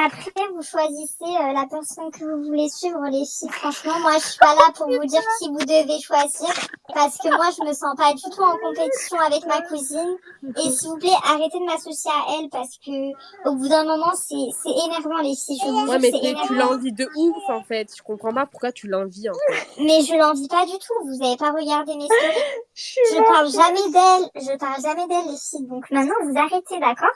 Après, vous choisissez la personne que vous voulez suivre, les filles. Franchement, moi, je suis pas là pour vous dire qui vous devez choisir, parce que moi, je me sens pas du tout en compétition avec ma cousine. Et s'il vous plaît, arrêtez de m'associer à elle, parce que au bout d'un moment, c'est énervant, les filles. Je vous jure, mais c'est tu énervant. l'envies de ouf, en fait. Je comprends pas pourquoi tu l'envies, en fait. Mais je l'envie pas du tout. Vous avez pas regardé mes stories. Je parle jamais d'elle, les filles. Donc maintenant, vous arrêtez, d'accord?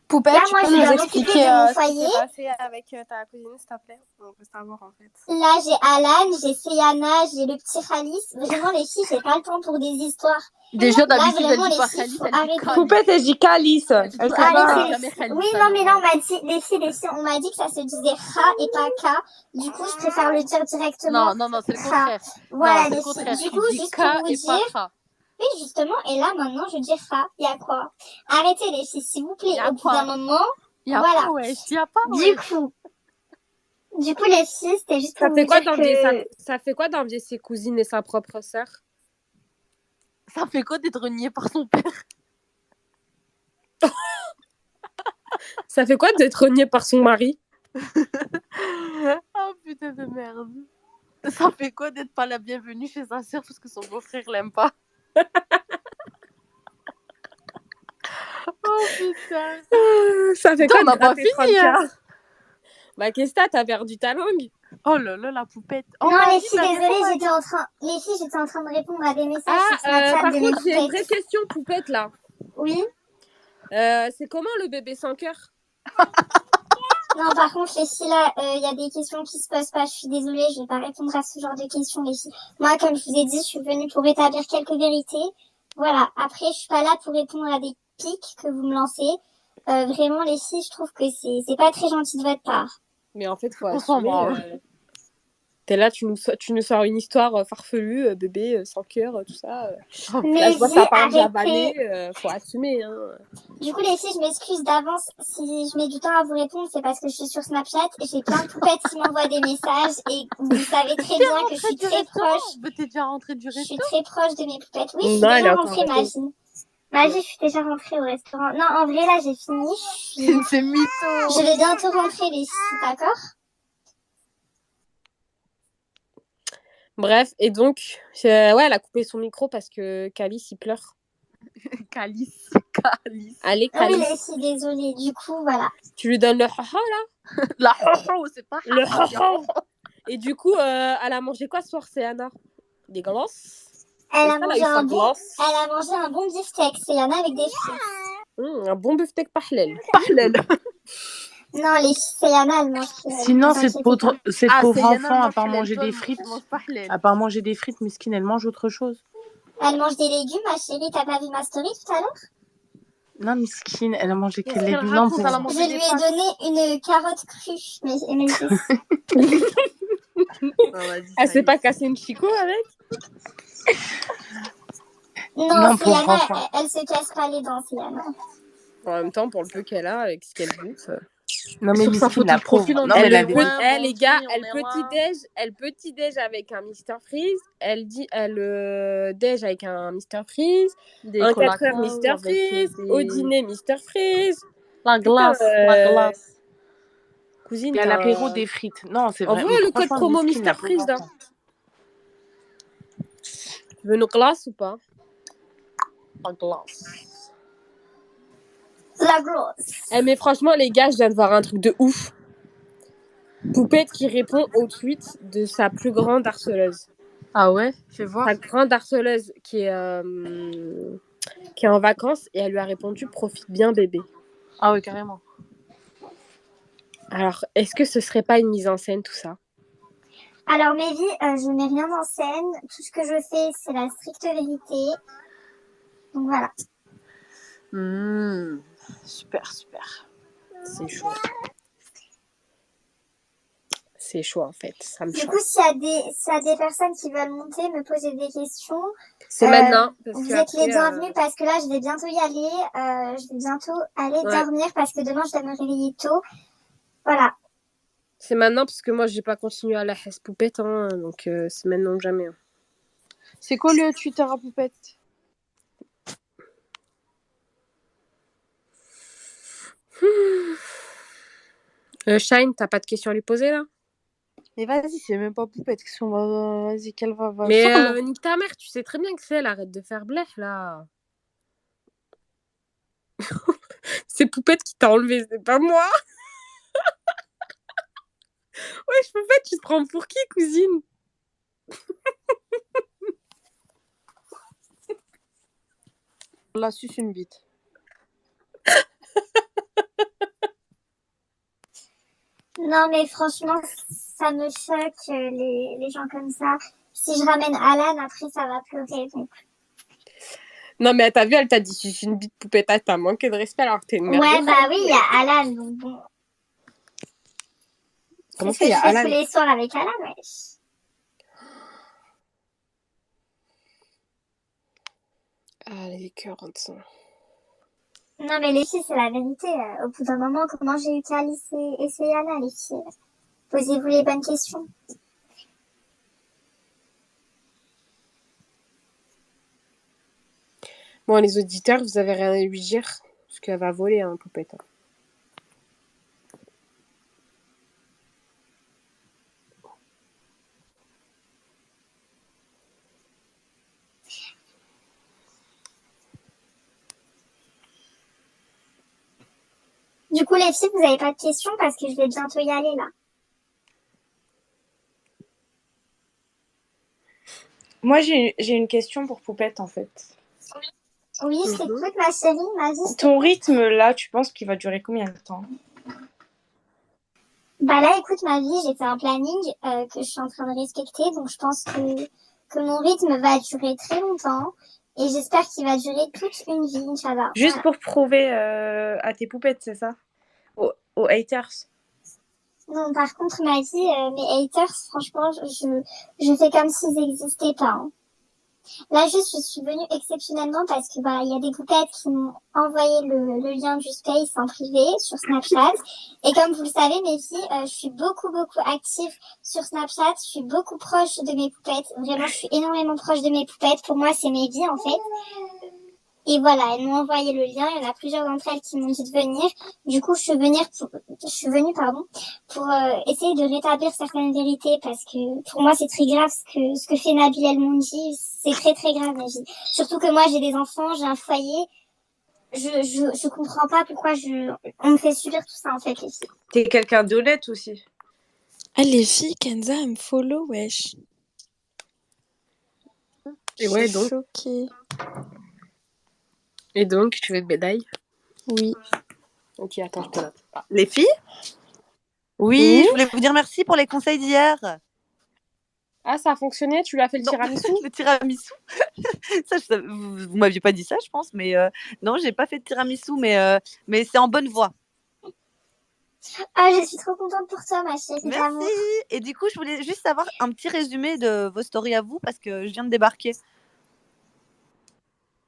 Poupette, Là, tu moi, peux je nous dois expliquer m'occuper de mon ce qui foyer. s'est passé avec ta cousine, s'il te plaît? On veut savoir, en fait. Là, j'ai Alan, j'ai Seyana, j'ai le petit Khalis. Vraiment, les filles, j'ai pas le temps pour des histoires. Déjà, Là, d'habitude, vraiment, elle dit les pas filles, Khalis, faut elle dit arrêter. Khalis. Poupette, elle dit calice. Elle Faut sait pas. arrêter, les jamais filles. Khalis, Oui, ça, non, mais non. là, on m'a dit, les filles, on m'a dit que ça se disait Kha et pas K. Du coup, je préfère le dire directement. Non, c'est le Kha. contraire. Voilà, Non, c'est les le filles. contraire. Du Tu coup, dis juste K pour vous et pas dire. Kha. Oui, justement, et là, maintenant, je dis Kha. Il y a quoi? Arrêtez, les filles, s'il vous plaît. Y a Au bout quoi? d'un moment. Y a Voilà. pas, wesh. Y a pas, Du wesh. coup, les filles, c'était juste pour Ça fait vous quoi dire d'envier que... ça fait quoi d'envier ses cousines et sa propre sœur? Ça fait quoi d'être renié par son père? Ça fait quoi d'être renié par son mari? Oh putain de merde. Ça fait quoi d'être pas la bienvenue chez sa sœur parce que son beau-frère l'aime pas? Oh putain. Ça fait Putain, quoi on de n'a pas gratter fini, 30K? hein. Bah, qu'est-ce que t'as perdu ta langue? Oh là là, la poupette. Oh, Non, vas-y, les filles, bah, désolée, réponds, j'étais en train de répondre à des messages sur Ah, Snapchat par de mes contre, j'ai une vraie poupettes. question, poupette, là. Oui? C'est comment le bébé sans cœur? Non, par contre, les filles, là, il y a des questions qui se posent pas. Je suis désolée, je vais pas répondre à ce genre de questions, les filles. Moi, comme je vous ai dit, je suis venue pour établir quelques vérités. Voilà. Après, je suis pas là pour répondre à des pics que vous me lancez. Vraiment, les filles, je trouve que c'est pas très gentil de votre part. Mais en fait, faut On s'en assumer. branle. T'es là, tu nous sors une histoire farfelue, bébé sans cœur, tout ça. Mais Là, je vois dis, ça parle arrêtez. javanais, faut assumer. Hein. Du coup, les filles, je m'excuse d'avance si je mets du temps à vous répondre, c'est parce que je suis sur Snapchat et j'ai plein de poupettes qui m'envoient des messages et vous savez très bien que je suis très proche. Mais t'es déjà rentrée du Je suis resto? très proche de mes poupettes. Oui, je suis Non, elle est déjà encore rentrée, rentrée. Magie. Magie, je suis déjà rentrée au restaurant. Non, en vrai, là, j'ai fini. C'est mytho. Je vais bientôt rentrer, les filles, d'accord? Bref, et donc, ouais, elle a coupé son micro parce que Calice, il pleure. Calice. Allez, Oui, les Calice. filles, désolée. Du coup, voilà. Tu lui donnes le haha, là? La ho c'est pas Le haha. Et du coup, elle a mangé quoi ce soir, c'est Anna? Des glaces? Elle a eu mangé sa un bon, glace. elle a mangé un bon beefsteak. Il y en a avec des frites. Un bon beefsteak pahlel. Non, les filles, Yana, elle mange. Sinon, cette pauvre enfant, à part Yana, manger toi, des elle frites, mange pas halal. à part manger des frites, Miskine, elle mange autre chose. Elle mange des légumes, ma chérie. T'as pas vu ma story tout à l'heure? Non, Miskine, elle a mangé Qu'est-ce quel qu'elle légume? raconte, Non, elle a pour... mangé Je des lui ai pâtes. donné une carotte crue. Mais Non, vas-y, Elle ça s'est y est. pas cassé une chico avec? non, c'est pauvre Yana, enfant. elle se casse pas les dents, c'est Yana. En même temps, pour le peu qu'elle a, avec ce qu'elle bouffe. Non, mais Sur sa Miskine, photo la de profil, pauvre. on Non, dit mais Elle, elle on est avait... loin, les bon gars, Dieu, elle on est loin. petit-déj avec un Mr Freeze. Elle déj avec un Mr Freeze. Des Un 4 heures colacao Mr avec Freeze. des... Au dîner Mr Freeze. La glace, Putain, la glace. Cousine, Et à t'as l'apéro un... des frites. Non, c'est vrai. Envoie Mais le code franchement, promo Miskine, Mr la pauvre Freeze, là. enfant. Tu veux nos glaces ou pas? La glace. La grosse. Mais franchement, les gars, je viens de voir un truc de ouf. Poupette qui répond au tweet de sa plus grande harceleuse. Ah ouais, fais voir. Sa grande harceleuse qui est en vacances et elle lui a répondu « Profite bien, bébé ». Ah ouais, carrément. Alors, est-ce que ce serait pas une mise en scène, tout ça? Alors, mes vies, je mets rien en scène. Tout ce que je fais, c'est la stricte vérité. Donc voilà. Super, super. C'est chaud. C'est chaud, en fait. Ça me Du choque. coup, s'il y a des personnes qui veulent monter, me poser des questions, C'est maintenant. Parce vous que êtes les après, bienvenus parce que là, je vais bientôt y aller. Je vais bientôt aller dormir parce que demain, je dois me réveiller tôt. Voilà. C'est maintenant parce que moi, j'ai pas continué à la Hesse Poupette. Hein, donc, c'est maintenant ou jamais. Hein. C'est quoi le Twitter à Poupette? Shine, t'as pas de questions à lui poser là? Mais vas-y, c'est même pas Poupette. Vas-y, qu'elle va Mais parle. nique ta mère, tu sais très bien que c'est elle, arrête de faire blef là. C'est Poupette qui t'a enlevé, c'est pas moi. Wesh, Poupette, tu te prends pour qui, cousine? On la suce une bite. Non, mais franchement, ça me choque, les gens comme ça. Si je ramène Alan, après, ça va pleurer. Donc... Non, mais t'as vu, elle t'a dit suce une bite, Poupette, t'as manqué de respect alors que t'es une merde. Ouais, bah oui, il y a Alan, donc bon. Comment C'est ça, ce il y que a je fais Alan? tous les soirs avec Alan, wesh. Ah, les cœurs en dessous. Non, mais les filles, c'est la vérité. Au bout d'un moment, comment j'ai eu Calice et Seyana, les filles? Posez-vous les bonnes questions. Bon, les auditeurs, vous avez rien à lui dire? Parce qu'elle va voler, hein, Poupette. Du coup, les filles, vous avez pas de questions parce que je vais bientôt y aller, là. Moi, j'ai une question pour Poupette, en fait. Oui, je t'écoute, ma chérie, ma vie. Ton rythme, là, tu penses qu'il va durer combien de temps? Bah là, écoute, ma vie, j'ai fait un planning que je suis en train de respecter, donc je pense que mon rythme va durer très longtemps et j'espère qu'il va durer toute une vie, Inch'Allah. Juste Voilà. pour prouver à tes poupettes, c'est ça? Aux haters. Non, par contre, ma vie, mes haters, franchement, je fais comme s'ils n'existaient pas. Hein. Là, juste, je suis venue exceptionnellement parce que voilà, il y a des poupettes qui m'ont envoyé le lien du space en privé sur Snapchat. Et comme vous le savez, mes filles, je suis beaucoup active sur Snapchat. Je suis beaucoup proche de mes poupettes. Vraiment, je suis énormément proche de mes poupettes. Pour moi, c'est mes vies, en fait. Et voilà, elles m'ont envoyé le lien. Il y en a plusieurs d'entre elles qui m'ont dit de venir. Du coup, je suis venue, pour essayer de rétablir certaines vérités parce que pour moi, c'est très grave ce que fait Nabil El Mounji. C'est très grave, Nabil. Surtout que moi, j'ai des enfants, j'ai un foyer. Je comprends pas pourquoi on me fait subir tout ça, en fait, les filles. T'es quelqu'un d'honnête aussi. Ah, les filles, Kenza, elle me follow, wesh. Et ouais, donc. Choquée. Et donc, tu veux de médaille? Oui. Ok, attends, je te note. Les filles? Oui, je voulais vous dire merci pour les conseils d'hier. Ah, ça a fonctionné? Tu lui as fait le Non, tiramisu? le tiramisu. Ça, vous m'aviez pas dit ça, je pense, mais non, j'ai pas fait de tiramisu, mais c'est en bonne voie. Ah, je suis trop contente pour toi, ma chérie d'amour. Merci. Et du coup, je voulais juste savoir un petit résumé de vos stories à vous parce que je viens de débarquer.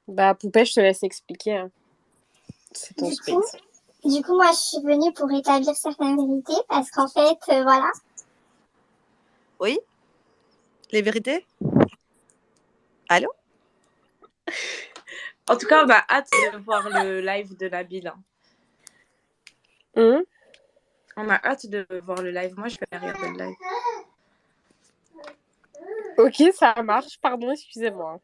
Bah, Poupée, je te laisse expliquer. Hein. C'est ton space. Du coup, moi, je suis venue pour établir certaines vérités parce qu'en fait, voilà. Oui? Les vérités? Allô? En tout cas, on a hâte de voir le live de Nabil. On a hâte de voir le live. Moi, je vais regarder le live. Ok, ça marche. Pardon, excusez-moi.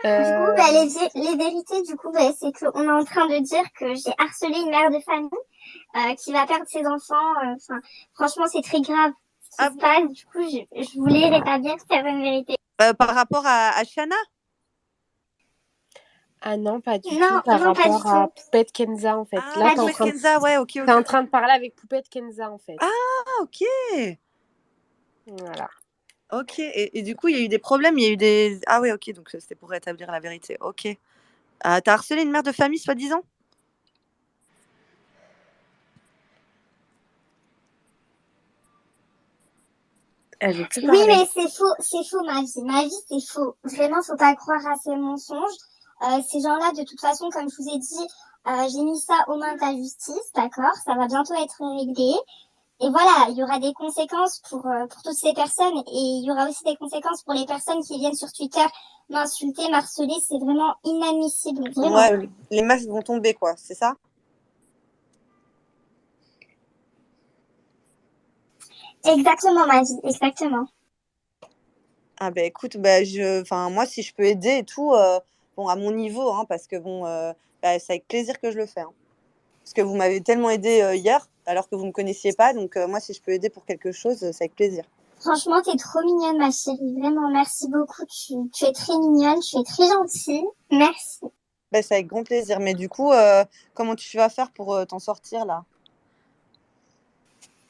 Du coup, bah, les vérités, du coup, bah, c'est qu'on est en train de dire que j'ai harcelé une mère de famille qui va perdre ses enfants. Enfin, franchement, c'est très grave ce qui se passe. Du coup, je voulais rétablir certaines vérités. Par rapport à Shana? Ah non, pas du tout. Non, Par non, pas rapport du tout. à Poupette Kenza, en fait. Ah, Là, Poupette Kenza, ouais, ok. T'es en train de parler avec Poupette Kenza, en fait. Ah, ok. Voilà. Ok. Et du coup, il y a eu des problèmes, il y a eu des... Ah ouais, ok, donc c'était pour rétablir la vérité. Ok. T'as harcelé une mère de famille, soi-disant? Oui, mais c'est faux, ma vie. Ma vie, c'est faux. Vraiment, faut pas croire à ces mensonges. Ces gens-là, de toute façon, comme je vous ai dit, j'ai mis ça aux mains de la justice, d'accord? Ça va bientôt être réglé. Et voilà, il y aura des conséquences pour toutes ces personnes et il y aura aussi des conséquences pour les personnes qui viennent sur Twitter m'insulter, m'harceler. C'est vraiment inadmissible. Vraiment. Ouais, les masques vont tomber, quoi, c'est ça? Exactement, ma vie, exactement. Ah bah écoute, moi si je peux aider et tout, bon à mon niveau, hein, parce que bon, c'est avec plaisir que je le fais. Hein. Parce que vous m'avez tellement aidé hier, alors que vous me connaissiez pas, donc moi si je peux aider pour quelque chose, c'est avec plaisir. Franchement, t'es trop mignonne, ma chérie. Vraiment, merci beaucoup. Tu es très mignonne, tu es très gentille. Merci. Bah, c'est avec grand plaisir. Mais du coup, comment tu vas faire pour t'en sortir là?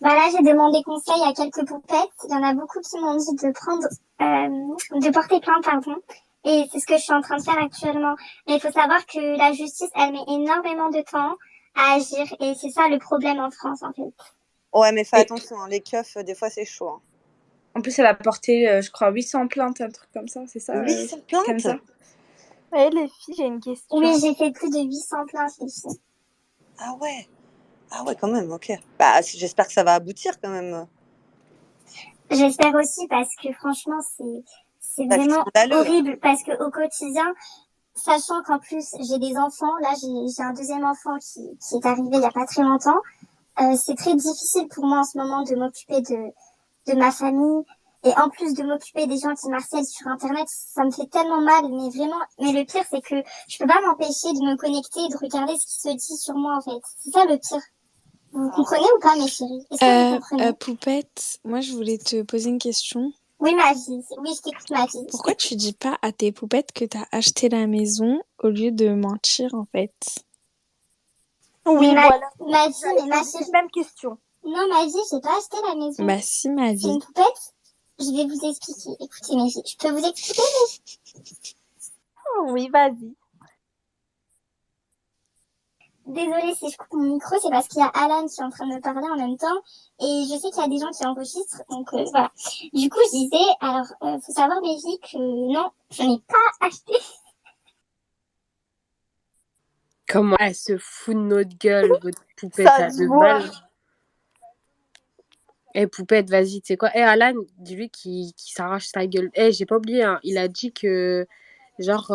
Bah là, j'ai demandé conseil à quelques poupettes. Il y en a beaucoup qui m'ont dit de porter plainte, pardon. Et c'est ce que je suis en train de faire actuellement. Mais il faut savoir que la justice, elle met énormément de temps à agir. Et c'est ça le problème en France, en fait. Ouais, mais fais Et- attention, hein, les keufs, des fois c'est chaud. Hein. En plus, elle a porté, je crois, 800 plaintes, un truc comme ça, c'est ça 800 plaintes Kenza? Ouais, les filles, j'ai une question. Oui, j'ai fait plus de 800 plaintes, les filles. Ah ouais. Ah ouais, quand même, ok. Bah, j'espère que ça va aboutir quand même. J'espère aussi parce que franchement, c'est Bah, c'est vraiment scandaleux. horrible parce que au quotidien, sachant qu'en plus j'ai des enfants, là j'ai un deuxième enfant qui est arrivé il y a pas très longtemps, c'est très difficile pour moi en ce moment de m'occuper de ma famille et en plus de m'occuper des gens qui m'harcèlent sur internet, ça me fait tellement mal, mais vraiment, mais le pire c'est que je peux pas m'empêcher de me connecter et de regarder ce qui se dit sur moi en fait. C'est ça le pire. Vous comprenez ou pas, mes chéris? Est-ce que vous comprenez? Poupette, moi je voulais te poser une question. Oui, ma vie. Oui, je t'écoute, ma vie. Pourquoi tu dis pas à tes poupettes que t'as acheté la maison au lieu de mentir en fait? Oui, ma, voilà. ma vie, mais ma chérie. Même question. Non, ma vie, j'ai pas acheté la maison. Bah si, ma C'est vie. une poupette. Je vais vous expliquer. Écoutez, mes filles. Je peux vous expliquer, mes filles? Oui, vas-y. Désolée si je coupe mon micro, c'est parce qu'il y a Alan qui est en train de me parler en même temps. Et je sais qu'il y a des gens qui enregistrent, donc voilà. Du coup, je disais, alors, faut savoir, mes filles, que non, je n'ai pas acheté. Comment elle se fout de notre gueule, votre poupette Ça à se 2 voit. balles. Eh, poupette, vas-y, tu sais quoi? Eh, Alan, dis-lui qu'il s'arrache sa gueule. Eh, j'ai pas oublié, hein. Il a dit que, genre,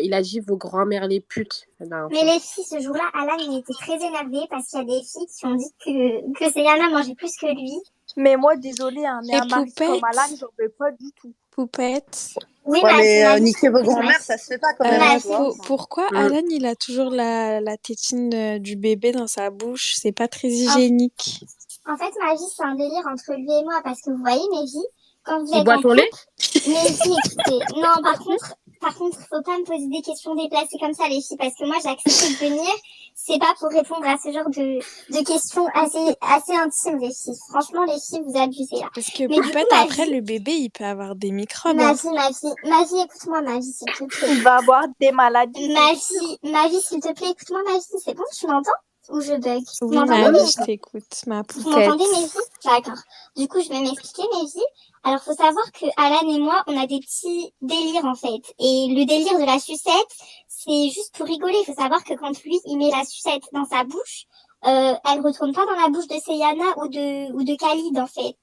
il a dit vos grand-mères les putes. Non, Mais les filles, ce jour-là, Alan, il était très énervé parce qu'il y a des filles qui ont dit que Seyana mangeait plus que lui. Mais moi, désolée, hein, mais Et un mari comme poupette? Alan, j'en veux pas du tout. Poupette. Oui, Ouais, ma mais vie, niquer vos grand-mères, ça se fait pas quand même. Ma tu vois. fille. Pourquoi Mm. Alan il a toujours la tétine du bébé dans sa bouche? C'est pas très hygiénique. En fait, ma vie, c'est un délire entre lui et moi parce que vous voyez, mes vies, quand vous Il êtes boit en ton couple, lait? mes filles, écoutez, non, par contre, faut pas me poser des questions déplacées comme ça, les filles, parce que moi, j'ai accepté de venir, c'est pas pour répondre à ce genre de questions assez intimes, les filles. Franchement, les filles, vous abusez, là. Parce que Mais du poupette, coup, ma après vie- le bébé il peut avoir des microbes. Ma Hein. vie, écoute-moi, ma vie, s'il te plaît. Il va avoir des maladies. Ma vie, s'il te plaît, écoute-moi, ma vie, c'est bon, tu m'entends? Ou je bug? Vous Oui, m'entendez, ma mes vie, filles? je t'écoute, ma Vous poupette. m'entendez, mes filles? D'accord. Du coup, je vais m'expliquer, mes filles. Alors, faut savoir que Alan et moi, on a des petits délires, en fait. Et le délire de la sucette, c'est juste pour rigoler. Il faut savoir que quand lui, il met la sucette dans sa bouche, elle retourne pas dans la bouche de Seyana ou de Khalid, en fait.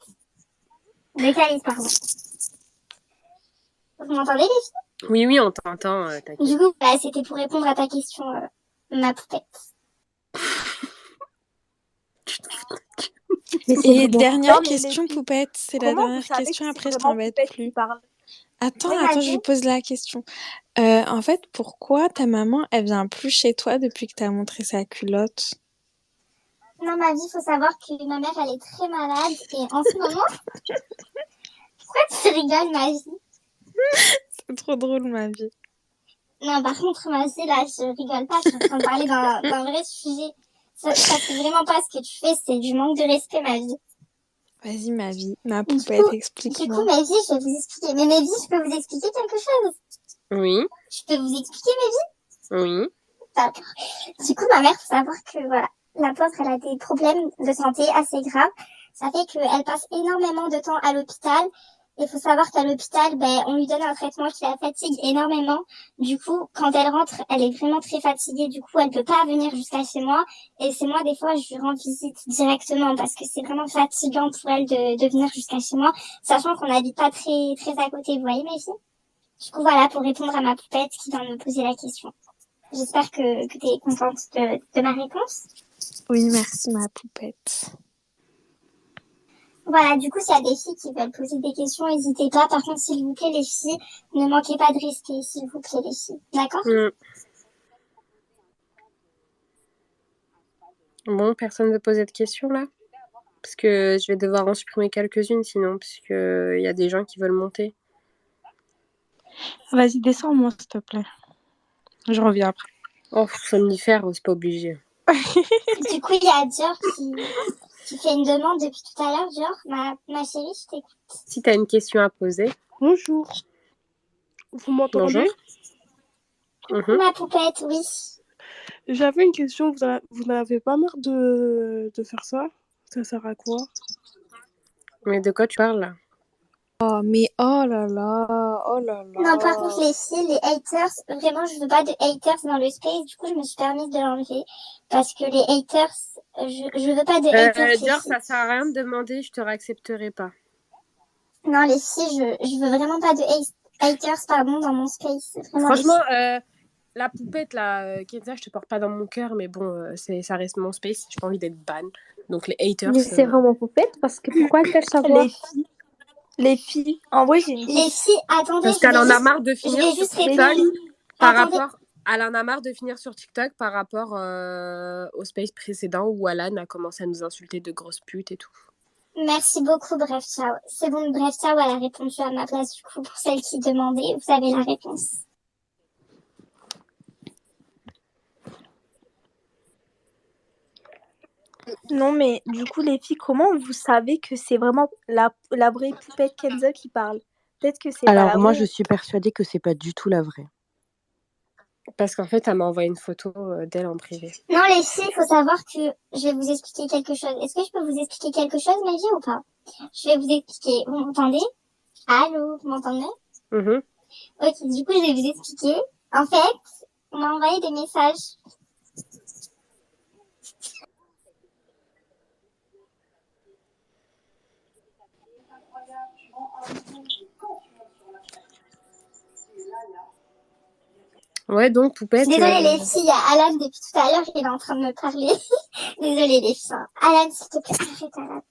De Khalid, pardon. Vous m'entendez, les filles? Oui, oui, on t'entend, t'inquiète. Du coup, bah, c'était pour répondre à ta question, ma poupette. Et dernière Non, mais les question, filles, poupette. C'est la comment vous dernière savez question, que après c'est je vraiment t'embête Poupette qui plus. parle? Attends, Oui, attends, vas-y. je pose la question. En fait, pourquoi ta maman, elle vient plus chez toi depuis que t'as montré sa culotte? Non, ma vie, faut savoir que ma mère, elle est très malade. Et en ce moment, pourquoi tu rigoles, ma vie? C'est trop drôle, ma vie. Non, par contre, ma vie, là, je rigole pas. Je suis en train de parler d'un vrai sujet. Ça, c'est vraiment pas ce que tu fais. C'est du manque de respect, ma vie. Vas-y, ma vie, ma Du poupette, coup, explique-moi. mes vies, je vais vous expliquer. Mais mes vies, je peux vous expliquer quelque chose? Oui, Je peux vous expliquer, mes vies? oui. D'accord. Du coup, ma mère, faut savoir que, voilà, la pauvre, elle a des problèmes de santé assez graves. Ça fait qu'elle passe énormément de temps à l'hôpital. Il faut savoir qu'à l'hôpital, ben, on lui donne un traitement qui la fatigue énormément. Du coup, quand elle rentre, elle est vraiment très fatiguée. Du coup, elle peut pas venir jusqu'à chez moi. Et c'est moi, des fois, je lui rends visite directement parce que c'est vraiment fatigant pour elle de venir jusqu'à chez moi, sachant qu'on n'habite pas très, très à côté. Vous voyez, mes filles? Du coup, voilà, pour répondre à ma poupette qui vient de me poser la question. J'espère que tu es contente de ma réponse. Oui, merci, ma poupette. Voilà, du coup, s'il y a des filles qui veulent poser des questions, n'hésitez pas. Par contre, s'il vous plaît, les filles, ne manquez pas de respect, s'il vous plaît, les filles. D'accord? Bon, personne ne veut poser de questions là? Parce que je vais devoir en supprimer quelques-unes sinon, puisque il y a des gens qui veulent monter. Vas-y, descends-moi, s'il te plaît. Je reviens après. Oh, somnifère, c'est pas obligé. Du coup, il y a Dior qui fait une demande depuis tout à l'heure. Dior, ma chérie, je t'écoute. Si t'as une question à poser. Bonjour. Vous m'entendez? Coucou, ma poupette, oui. J'avais une question. Vous n'avez pas marre de faire ça? Ça sert à quoi? Mais de quoi tu parles là? Oh, mais oh là là, oh là là. Non, par contre, les filles, les haters, vraiment, je veux pas de haters dans le space. Du coup, je me suis permise de l'enlever. Parce que les haters, je veux pas de haters. Les Dior, filles. ça sert à rien de demander, je te réaccepterai pas. Non, les filles, je veux vraiment pas de haters, pardon, dans mon space. Vraiment, Franchement, la poupette là, Kenza, je te porte pas dans mon cœur, mais bon, ça reste mon space. J'ai pas envie d'être ban. Donc les haters. Mais c'est vraiment poupette parce que pourquoi elles savoir? Les filles, en vrai, j'ai une Les filles, attendez. Parce qu'elle en a marre de finir sur juste TikTok répondre. par Attendez. rapport. Elle en a marre de finir sur TikTok par rapport au space précédent où Alan a commencé à nous insulter de grosses putes et tout. Merci beaucoup, Bref Ciao. C'est bon, Bref Ciao, elle a répondu à ma place, du coup, pour celle qui demandait. Vous avez la réponse. Non, mais du coup, les filles, comment vous savez que c'est vraiment la vraie poupette Kenza qui parle? Peut-être que c'est pas la Alors moi, vraie. je suis persuadée que c'est pas du tout la vraie. Parce qu'en fait, elle m'a envoyé une photo d'elle en privé. Non, les filles, il faut savoir que je vais vous expliquer quelque chose. Est-ce que je peux vous expliquer quelque chose, Magie, ou pas? Je vais vous expliquer. Vous m'entendez? Allô, vous m'entendez? Ok, du coup, je vais vous expliquer. En fait, on m'a envoyé des messages. Ouais, donc poupette. Désolée les filles, il y a Alan depuis tout à l'heure, il est en train de me parler. Désolée les filles. Alan, s'il te plaît, arrête Alan.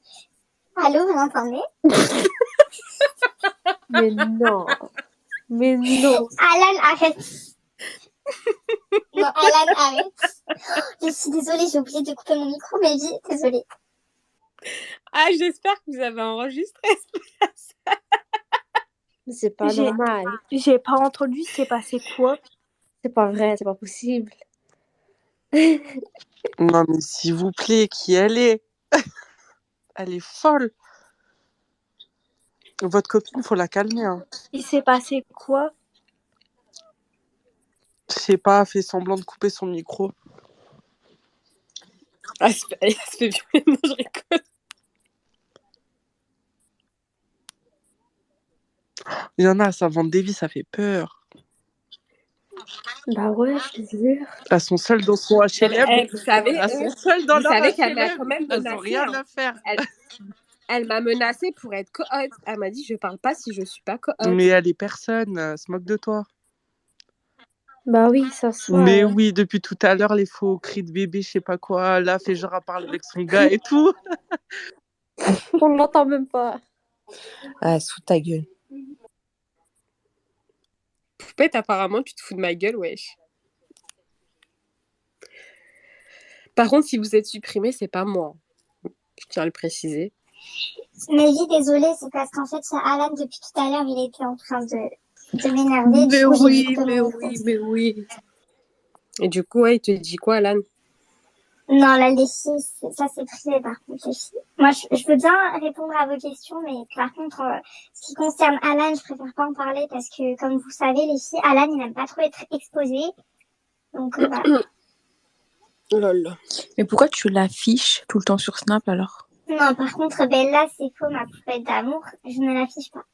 Allô, vous m'entendez? Mais non. Mais non. Alan, arrête. Non, Alan, arrête. Je suis désolée, j'ai oublié de couper mon micro, mais désolée. Ah, j'espère que vous avez enregistré. Mais c'est pas normal. J'ai pas entendu, c'est passé quoi? C'est pas vrai, c'est pas possible. Non, mais s'il vous plaît, qui elle est? Elle est folle. Votre copine, faut la calmer. Hein. Il s'est passé quoi? Je sais pas, elle fait semblant de couper son micro. Ah, elle se fait violer, non, je rigole. Il y en a, ça vend des vies, ça fait peur. Bah ouais, je te jure. Elles sont seules dans son HLM. Vous savez, elles sont seules dans leur HLM. qu'elle m'a quand même menacée. Elles ont rien à faire. Elle m'a menacée pour être co-hôte. Elle m'a dit, je parle pas si je suis pas co-hôte. Mais elle est personne, elle se moque de toi. Bah oui, ça se voit. Mais oui, depuis tout à l'heure, les faux cris de bébé, je sais pas quoi. Là, fait genre à parler avec son gars et tout. On l'entend même pas. Ah, sous ta gueule. Poupette, apparemment, tu te fous de ma gueule, wesh. Par contre, si vous êtes supprimé, c'est pas moi. Je tiens à le préciser. Mais désolée, c'est parce qu'en fait, Alan, depuis tout à l'heure, il était en train de m'énerver. Mais oui. Et du coup, ouais, il te dit quoi, Alan? Non, là, les filles, ça c'est privé par contre, les filles. Moi, je veux bien répondre à vos questions, mais par contre, ce qui concerne Alan, je préfère pas en parler parce que, comme vous savez, les filles, Alan, il n'aime pas trop être exposé. Donc, voilà. Lol. Mais pourquoi tu l'affiches tout le temps sur Snap alors? Non, par contre, Bella, c'est faux, ma poupette d'amour. Je ne l'affiche pas.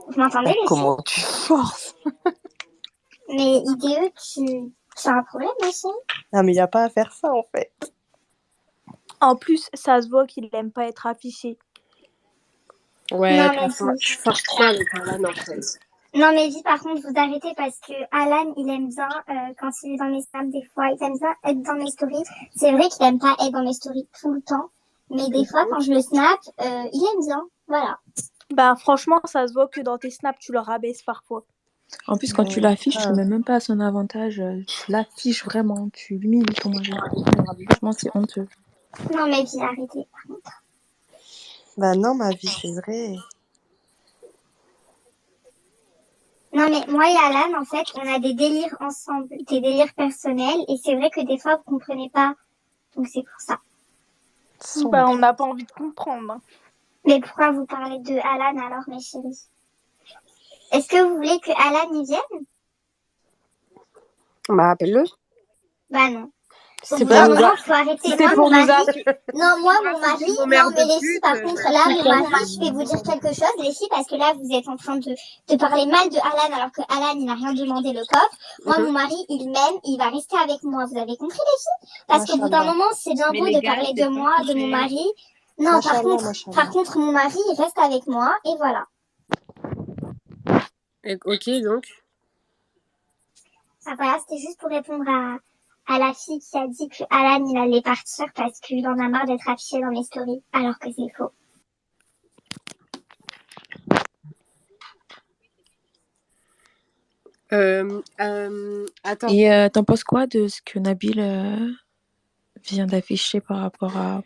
Vous m'entendez, les filles? Comment tu forces? Mais IDE, tu as un problème, ma chérie? Non, mais il n'y a pas à faire ça en fait. En plus, ça se voit qu'il n'aime pas être affiché. Ouais, Non, je force trop avec Alan en fait. Non, mais par contre, vous arrêtez parce que Alan, il aime bien, quand il est dans mes snaps, des fois, il aime bien être dans mes stories. C'est vrai qu'il aime pas être dans mes stories tout le temps, Mais des fois, quand je le snap, il aime bien. Voilà. Bah, franchement, ça se voit que dans tes snaps, tu le rabaisses parfois. En plus, quand tu l'affiches, tu le mets même pas à son avantage. Tu l'affiches vraiment. Tu humilies ton mari. Franchement, c'est honteux. Non, mais puis arrêtez. Bah non, ma vie, c'est vrai. Non, mais moi et Alan, en fait, on a des délires ensemble, des délires personnels, et c'est vrai que des fois, vous comprenez pas. Donc, c'est pour ça. Bah, on n'a pas envie de comprendre. Hein. Mais pourquoi vous parlez de Alan alors, mes chéris? Est-ce que vous voulez que Alan y vienne? Bah, appelle-le. Bah non. C'est pour nous faut arrêter. C'est pour nous arrêter. Non, moi, mon mari, non, mais les filles, par contre, là, mon mari, je vais vous dire quelque chose, les filles, parce que là, vous êtes en train de parler mal de Alan, alors que Alan, il n'a rien demandé le coffre. Moi, mon mari, il m'aime, il va rester avec moi. Vous avez compris, les filles? Parce qu'au bout d'un moment, c'est bien beau de parler de moi, de mon mari. Non, par contre, mon mari, il reste avec moi, et voilà. Ok, donc. Ah, voilà, c'était juste pour répondre à la fille qui a dit que Alan, il allait partir parce qu'il en a marre d'être affiché dans mes stories, alors que c'est faux. Attends. Et t'en penses quoi de ce que Nabil vient d'afficher par rapport à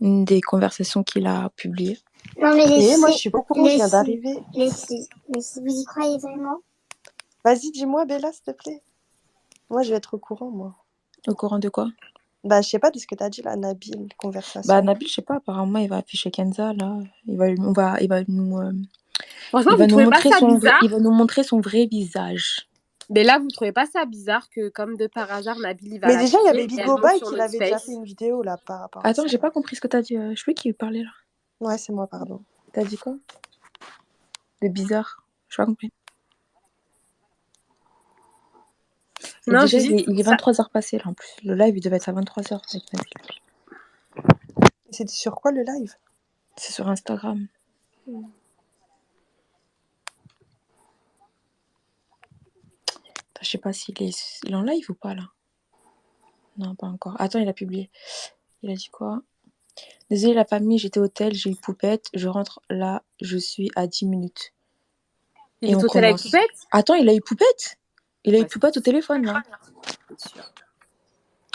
une des conversations qu'il a publiées? Non, mais les filles, moi, je suis pas au courant, je viens d'arriver. Les filles, vous y croyez vraiment? Vas-y, dis-moi, Bella, s'il te plaît. Moi, je vais être au courant, moi. Au courant de quoi? Bah, je sais pas de ce que t'as dit, là, Nabil, conversation. Bah, Nabil, je sais pas, apparemment, il va afficher Kenza, là. Il va nous montrer son vrai visage. Mais là, vous trouvez pas ça bizarre que, comme de par hasard, Nabil, il va Mais déjà, il y avait l'afficher, Bigo Bye sur qui notre avait déjà face. fait une vidéo, là, par rapport à Attends, ça. j'ai pas compris ce que t'as dit. Je sais qui parlait, là. Ouais, c'est moi, pardon. T'as dit quoi? De bizarre. J'ai pas compris. Non, déjà, je dis il est 23h passé, là, en plus. Le live, il devait être à 23h avec Nabil. C'était sur quoi, le live? C'est sur Instagram. Je sais pas s'il est en live ou pas, là. Non, pas encore. Attends, il a publié. Il a dit quoi? Désolé la famille, j'étais au hôtel, j'ai eu Poupette. Je rentre là, je suis à 10 minutes. Il est au hôtel avec Poupette? Attends, il a eu Poupette? Il a eu Poupette au téléphone, là.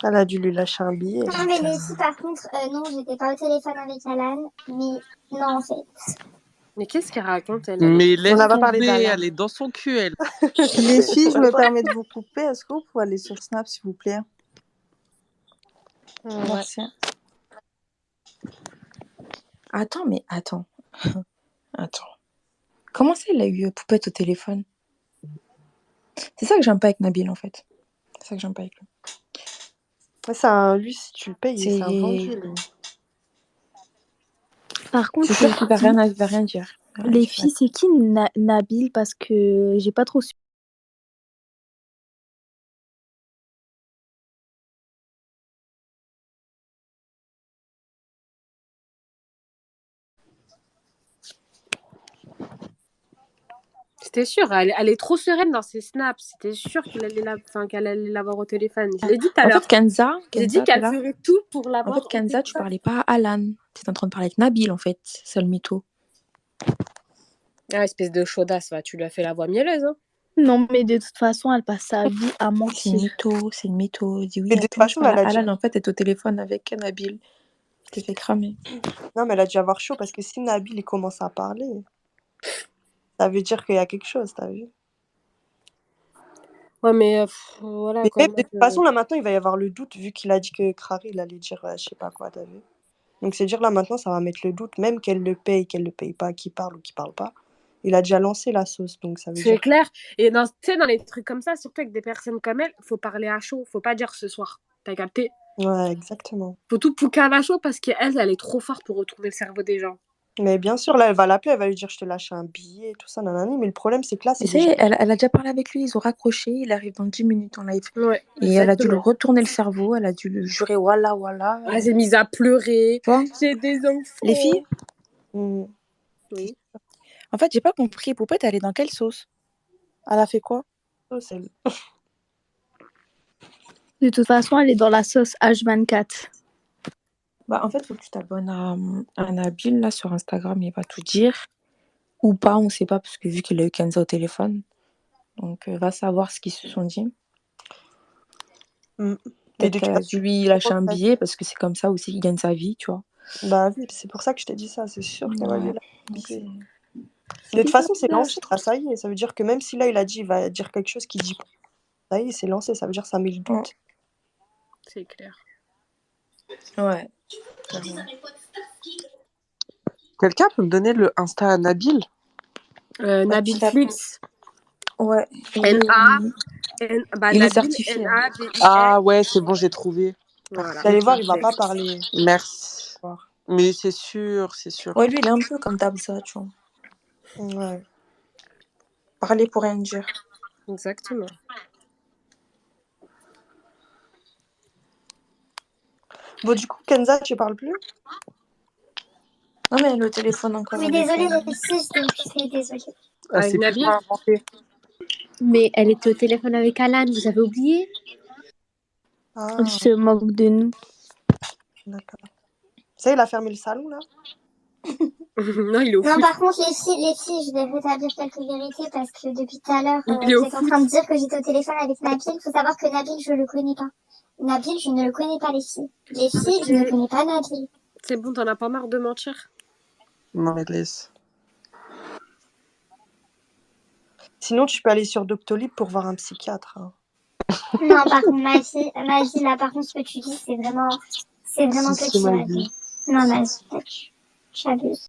Elle a dû lui lâcher un billet. Non, mais les filles, par contre, non, j'étais pas au téléphone avec Alan, mais non, en fait. Mais qu'est-ce qu'elle raconte, elle? Mais laisse va parler tomber, d'Alain. elle est dans son cul, elle. Les filles, je me permets de vous couper. Est-ce que vous pouvez aller sur Snap, s'il vous plaît? Merci. Attends, mais attends. Attends. Comment ça, il a eu Poupette au téléphone? C'est ça que j'aime pas avec Nabil, en fait. C'est ça que j'aime pas avec lui. Lui, si tu le payes, c'est un vendu, lui. Par contre, C'est sûr qu'il va rien dire. Les filles, c'est qui Nabil? Parce que j'ai pas trop su. C'était sûr, elle est trop sereine dans ses snaps. C'était sûr qu'elle allait l'avoir au téléphone. Je l'ai dit tout à l'heure. En fait, Kenza, j'ai dit qu'elle ferait tout pour l'avoir. En fait, Kenza, tu parlais pas à Alan. Tu étais en train de parler avec Nabil, en fait. C'est le mytho. Ah, espèce de chaudasse, va. Tu lui as fait la voix mielleuse, hein. Non, mais de toute façon, elle passe sa vie à mentir. C'est une mytho. Dis oui, Mais de toute façon, elle a Alan, en fait, est au téléphone avec Nabil. Tu t'es fait cramer. Non, mais elle a dû avoir chaud parce que si Nabil il commence à parler, ça veut dire qu'il y a quelque chose, t'as vu? Ouais, mais voilà. Mais même, de toute façon, là maintenant, il va y avoir le doute vu qu'il a dit que Crary, il allait dire je sais pas quoi, t'as vu? Donc, c'est dire là maintenant, ça va mettre le doute, même qu'elle le paye pas, qu'il parle ou qu'il parle pas. Il a déjà lancé la sauce, donc ça veut dire. C'est clair. Et tu sais, dans les trucs comme ça, surtout avec des personnes comme elle, faut parler à chaud. Faut pas dire ce soir. T'as capté? Ouais, exactement. Faut tout pouquer à chaud parce qu'elle, elle est trop forte pour retourner le cerveau des gens. Mais bien sûr, là, elle va l'appeler, elle va lui dire je te lâche un billet, tout ça, nanani. Mais le problème, c'est que là, c'est déjà... elle a déjà parlé avec lui, ils ont raccroché, il arrive dans 10 minutes en live. Ouais, et elle a dû le retourner le cerveau, elle a dû le jurer voilà. Elle s'est mise à pleurer. J'ai des enfants. Les filles Oui. En fait, j'ai pas compris. Poupette, elle est dans quelle sauce? Elle a fait quoi? De toute façon, elle est dans la sauce H24. Bah, en fait, faut que tu t'abonnes à Nabil là sur Instagram, il va tout dire. Ou pas, on sait pas, parce que vu qu'il a eu Kenza au téléphone. Donc, va savoir ce qu'ils se sont dit. Mais Peut-être de toute qu'elle a façon, dû lui lâcher un billet, parce que c'est comme ça aussi qu'il gagne sa vie, tu vois. bah oui, c'est pour ça que je t'ai dit ça, c'est sûr qu'elle va lui Ouais. lâcher un billet. C'est De toute façon, c'est bizarre. lancé, là, ça y est. Ça veut dire que même si là, il a dit, il va dire quelque chose qu'il dit pas, ça y est, c'est lancé. Ça veut dire que ça met le doute. C'est clair. Ouais. Quelqu'un peut me donner le Insta à Nabil? Nabil tu tapes- Flips. Ouais. N-A. Bah, Il est Nabil, certifié. hein. N-A-B-I-L. Ah ouais, c'est bon, j'ai trouvé. Voilà. Vous allez voir, il va pas parler. Merci. Mais c'est sûr, c'est sûr. Ouais, lui, il est un peu comme Tabza, tu vois. Ouais. Parler pour rien dire. Exactement. Bon, du coup, Kenza, tu parles plus? Non, mais le téléphone encore. Oui, avec désolée, elle. les filles, j'étais occupée, désolée. Ah, Avec c'est plus Nabil pas inventé. Mais elle était au téléphone avec Alan, vous avez oublié? Ah, Elle se moque de nous. d'accord. Ça, il a fermé le salon, là? Non, il est au Non, foot. par contre, les filles, je vais rétablir quelques vérités parce que depuis tout à l'heure, Il est au vous êtes en train de dire que j'étais au téléphone avec Nabil. Il faut savoir que Nabil, je le connais pas. Nabil, je ne le connais pas, les filles. Les filles, je ne connais pas Nabil. C'est bon, t'en as pas marre de mentir? Non, mais laisse. Sinon, tu peux aller sur Doctolib pour voir un psychiatre. hein. Non, par contre, ma vie, là, par contre, ce que tu dis, c'est vraiment Si, petit, ma ma vie. vie. Non, ma vie, tu abuses.